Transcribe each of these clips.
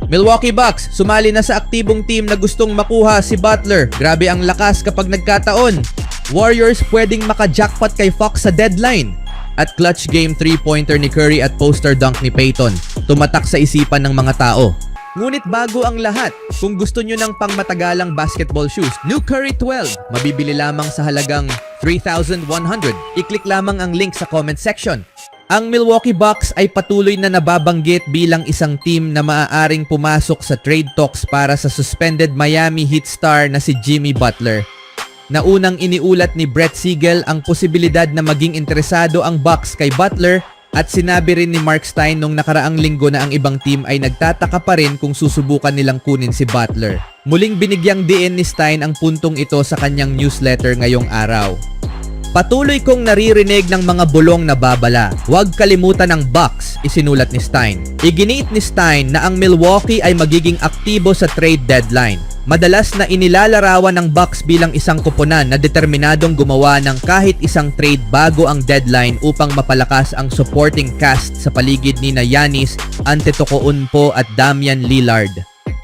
Milwaukee Bucks, sumali na sa aktibong team na gustong makuha si Butler. Grabe ang lakas kapag nagkataon. Warriors pwedeng maka-jackpot kay Fox sa deadline. At clutch game 3-pointer ni Curry at poster dunk ni Payton. Tumatak sa isipan ng mga tao. Ngunit bago ang lahat, kung gusto nyo ng pangmatagalang basketball shoes, New Curry 12, mabibili lamang sa halagang 3,100. I-click lamang ang link sa comment section. Ang Milwaukee Bucks ay patuloy na nababanggit bilang isang team na maaaring pumasok sa trade talks para sa suspended Miami Heat star na si Jimmy Butler. Naunang iniulat ni Brett Siegel ang posibilidad na maging interesado ang Bucks kay Butler at sinabi rin ni Mark Stein nung nakaraang linggo na ang ibang team ay nagtataka pa rin kung susubukan nilang kunin si Butler. Muling binigyang diin ni Stein ang puntong ito sa kanyang newsletter ngayong araw. Patuloy kong naririnig ng mga bulong na babala. Huwag kalimutan ang Bucks, isinulat ni Stein. Iginiit ni Stein na ang Milwaukee ay magiging aktibo sa trade deadline. Madalas na inilalarawan ng Bucks bilang isang koponan na determinadong gumawa ng kahit isang trade bago ang deadline upang mapalakas ang supporting cast sa paligid ni Giannis Antetokounmpo at Damian Lillard.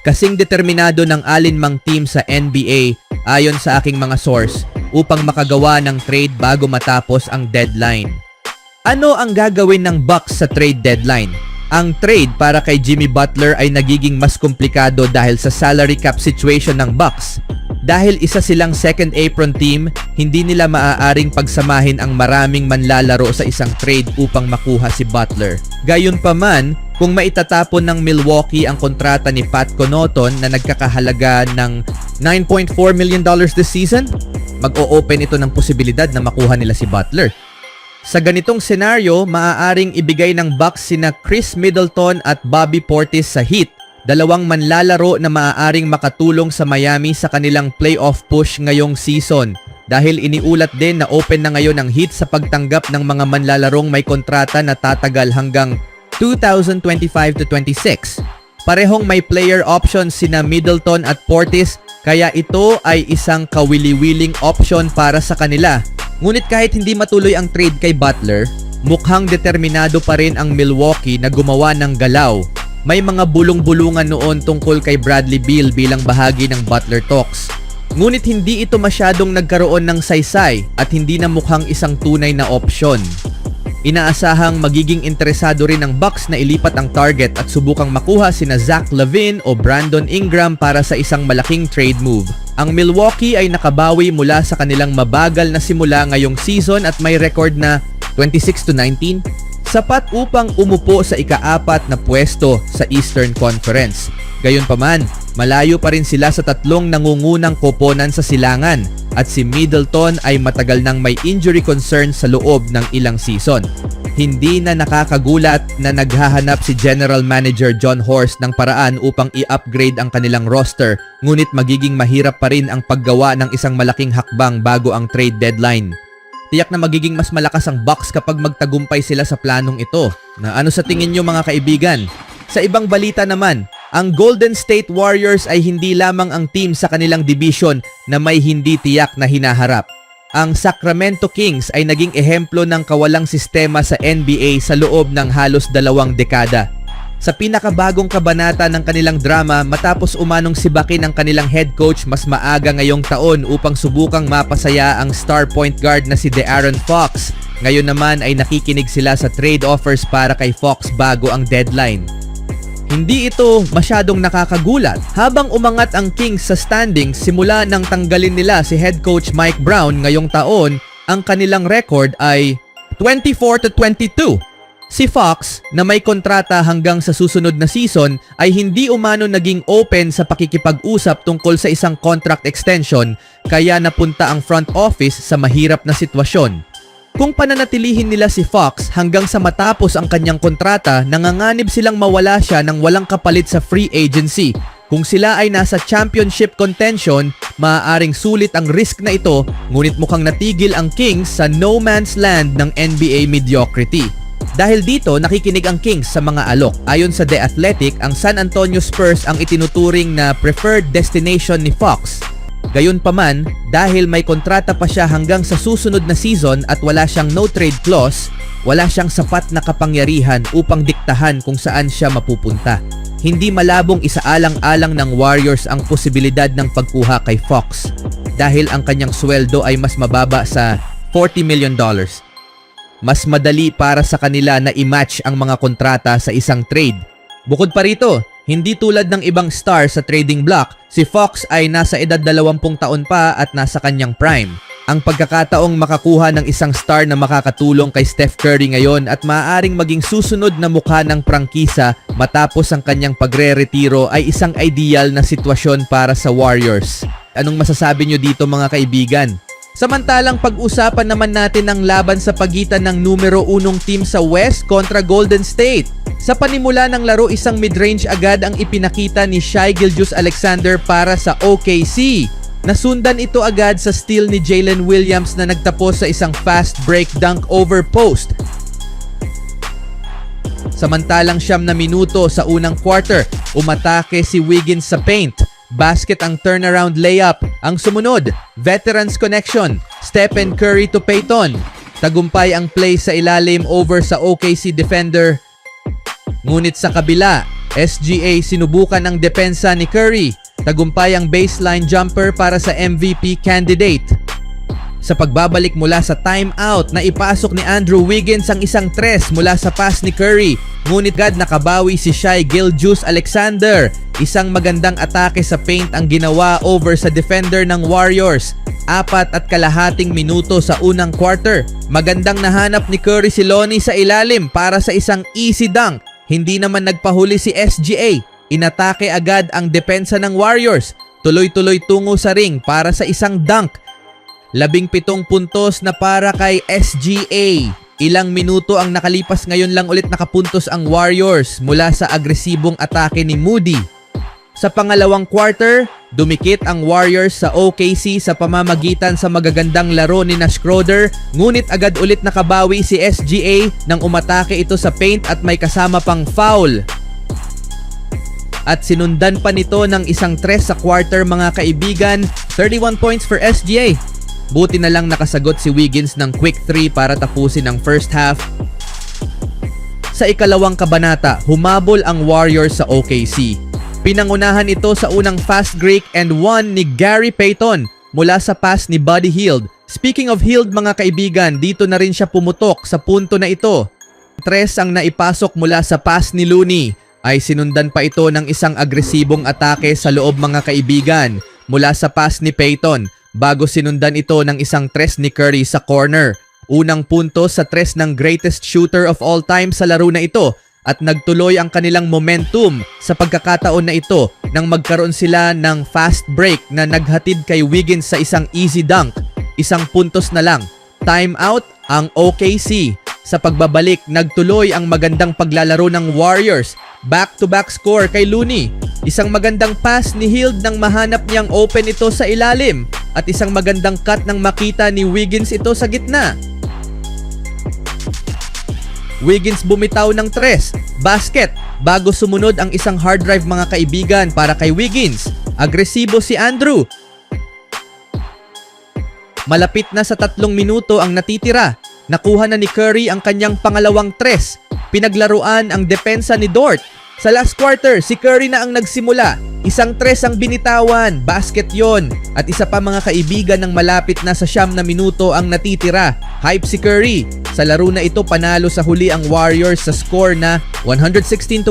Kasing determinado ng alinmang team sa NBA ayon sa aking mga source upang makagawa ng trade bago matapos ang deadline. Ano ang gagawin ng Bucks sa trade deadline? Ang trade para kay Jimmy Butler ay nagiging mas komplikado dahil sa salary cap situation ng Bucks. Dahil isa silang second apron team, hindi nila maaaring pagsamahin ang maraming manlalaro sa isang trade upang makuha si Butler. Gayunpaman, kung maitatapon ng Milwaukee ang kontrata ni Pat Connaughton na nagkakahalaga ng $9.4 million this season, mag-o-open ito ng posibilidad na makuha nila si Butler. Sa ganitong senaryo, maaaring ibigay ng Bucks sina Chris Middleton at Bobby Portis sa Heat, dalawang manlalaro na maaaring makatulong sa Miami sa kanilang playoff push ngayong season. Dahil iniulat din na open na ngayon ang Heat sa pagtanggap ng mga manlalarong may kontrata na tatagal hanggang 2025-26. Parehong may player options sina Middleton at Portis, kaya ito ay isang kawili-wiling option para sa kanila. Ngunit kahit hindi matuloy ang trade kay Butler, mukhang determinado pa rin ang Milwaukee na gumawa ng galaw. May mga bulong-bulungan noon tungkol kay Bradley Beal bilang bahagi ng Butler talks. Ngunit hindi ito masyadong nagkaroon ng saysay at hindi na mukhang isang tunay na opsyon. Inaasahang magiging interesado rin ng Bucks na ilipat ang target at subukang makuha sina Zach LaVine o Brandon Ingram para sa isang malaking trade move. Ang Milwaukee ay nakabawi mula sa kanilang mabagal na simula ngayong season at may record na 26-19, sapat upang umupo sa ika-4 na pwesto sa Eastern Conference. Gayunpaman, malayo pa rin sila sa tatlong nangungunang koponan sa silangan at si Middleton ay matagal nang may injury concern sa loob ng ilang season. Hindi na nakakagulat na naghahanap si General Manager John Horst ng paraan upang i-upgrade ang kanilang roster, ngunit magiging mahirap pa rin ang paggawa ng isang malaking hakbang bago ang trade deadline. Tiyak na magiging mas malakas ang Bucks kapag magtagumpay sila sa planong ito. Na ano sa tingin nyo mga kaibigan? Sa ibang balita naman, ang Golden State Warriors ay hindi lamang ang team sa kanilang division na may hindi tiyak na hinaharap. Ang Sacramento Kings ay naging ehemplo ng kawalang sistema sa NBA sa loob ng halos 2 dekada. Sa pinakabagong kabanata ng kanilang drama matapos umanong sibakin ng kanilang head coach mas maaga ngayong taon upang subukang mapasaya ang star point guard na si De'Aaron Fox, ngayon naman ay nakikinig sila sa trade offers para kay Fox bago ang deadline. Hindi ito masyadong nakakagulat. Habang umangat ang Kings sa standings simula nang tanggalin nila si head coach Mike Brown ngayong taon, ang kanilang record ay 24-22. Si Fox, na may kontrata hanggang sa susunod na season, ay hindi umano naging open sa pakikipag-usap tungkol sa isang contract extension, kaya napunta ang front office sa mahirap na sitwasyon. Kung pananatilihin nila si Fox hanggang sa matapos ang kanyang kontrata, nanganganib silang mawala siya ng walang kapalit sa free agency. Kung sila ay nasa championship contention, maaaring sulit ang risk na ito, ngunit mukhang natigil ang Kings sa no man's land ng NBA mediocrity. Dahil dito, nakikinig ang Kings sa mga alok. Ayon sa The Athletic, ang San Antonio Spurs ang itinuturing na preferred destination ni Fox. Gayunpaman, dahil may kontrata pa siya hanggang sa susunod na season at wala siyang no trade clause, wala siyang sapat na kapangyarihan upang diktahan kung saan siya mapupunta. Hindi malabong isaalang-alang ng Warriors ang posibilidad ng pagkuha kay Fox dahil ang kanyang sweldo ay mas mababa sa $40 million. Mas madali para sa kanila na i-match ang mga kontrata sa isang trade. Bukod pa rito, hindi tulad ng ibang star sa trading block, si Fox ay nasa edad 20 taon pa at nasa kanyang prime. Ang pagkakataong makakuha ng isang star na makakatulong kay Steph Curry ngayon at maaaring maging susunod na mukha ng prangkisa matapos ang kanyang pagre-retiro ay isang ideal na sitwasyon para sa Warriors. Anong masasabi nyo dito mga kaibigan? Samantalang pag-usapan naman natin ang laban sa pagitan ng numero 1 team sa West kontra Golden State. Sa panimula ng laro, isang mid-range agad ang ipinakita ni Shai Gilgeous-Alexander para sa OKC. Nasundan ito agad sa steal ni Jalen Williams na nagtapos sa isang fast break dunk over post. Samantalang 9 na minuto sa unang quarter, umatake si Wiggins sa paint. Basket ang turnaround layup. Ang sumunod, veterans connection, Stephen Curry to Payton. Tagumpay ang play sa ilalim over sa OKC defender. Ngunit sa kabila, SGA sinubukan ang depensa ni Curry. Tagumpay ang baseline jumper para sa MVP candidate. Sa pagbabalik mula sa timeout, naipasok ni Andrew Wiggins ang isang tres mula sa pass ni Curry. Ngunit agad nakabawi si Shai Gilgeous-Alexander. Isang magandang atake sa paint ang ginawa over sa defender ng Warriors. 4.5 minuto sa unang quarter. Magandang nahanap ni Curry si Lonnie sa ilalim para sa isang easy dunk. Hindi naman nagpahuli si SGA. Inatake agad ang depensa ng Warriors. Tuloy-tuloy tungo sa ring para sa isang dunk. 17 puntos na para kay SGA. Ilang minuto ang nakalipas, ngayon lang ulit nakapuntos ang Warriors mula sa agresibong atake ni Moody. Sa pangalawang quarter, dumikit ang Warriors sa OKC sa pamamagitan sa magagandang laro ni Schroeder, ngunit agad ulit nakabawi si SGA nang umatake ito sa paint at may kasama pang foul. At sinundan pa nito ng isang tres sa quarter mga kaibigan, 31 points for SGA. Buti na lang nakasagot si Wiggins ng quick 3 para tapusin ang first half. Sa ikalawang kabanata, humabol ang Warriors sa OKC. Pinangunahan ito sa unang fast break and one ni Gary Payton mula sa pass ni Buddy Hield. Speaking of Hield mga kaibigan, dito na rin siya pumutok sa punto na ito. Tres ang naipasok mula sa pass ni Looney. Ay sinundan pa ito ng isang agresibong atake sa loob mga kaibigan mula sa pass ni Payton bago sinundan ito ng isang tres ni Curry sa corner. Unang punto sa tres ng greatest shooter of all time sa laro na ito at nagtuloy ang kanilang momentum sa pagkakataon na ito nang magkaroon sila ng fast break na naghatid kay Wiggins sa isang easy dunk. Isang puntos na lang. Timeout ang OKC. Sa pagbabalik, nagtuloy ang magandang paglalaro ng Warriors. Back-to-back score kay Looney. Isang magandang pass ni Hield nang mahanap niyang open ito sa ilalim. At isang magandang cut nang makita ni Wiggins ito sa gitna. Wiggins bumitaw ng tres. Basket. Bago sumunod ang isang hard drive mga kaibigan para kay Wiggins. Agresibo si Andrew. Malapit na sa 3 minuto ang natitira. Nakuha na ni Curry ang kanyang pangalawang tres. Pinaglaruan ang depensa ni Dort. Sa last quarter, si Curry na ang nagsimula. Isang tres ang binitawan, basket yon. At isa pa mga kaibigan ng malapit na sa 9 na minuto ang natitira. Hype si Curry. Sa laro na ito, panalo sa huli ang Warriors sa score na 116-109.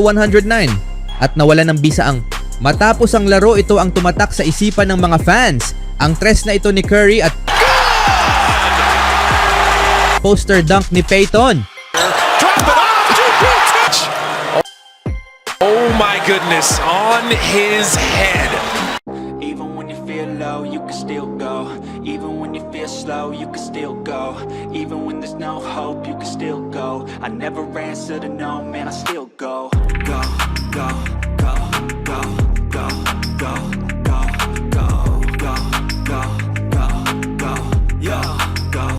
At nawala ng bisa ang matapos ang laro, ito ang tumatak sa isipan ng mga fans. Ang tres na ito ni Curry at poster dunk ni Payton. Oh my goodness, on his head. Even when you feel low, you can still go. Even when you feel slow, you can still go. Even when there's no hope, you can still go. I never answer to no, man, I still go. Go, go.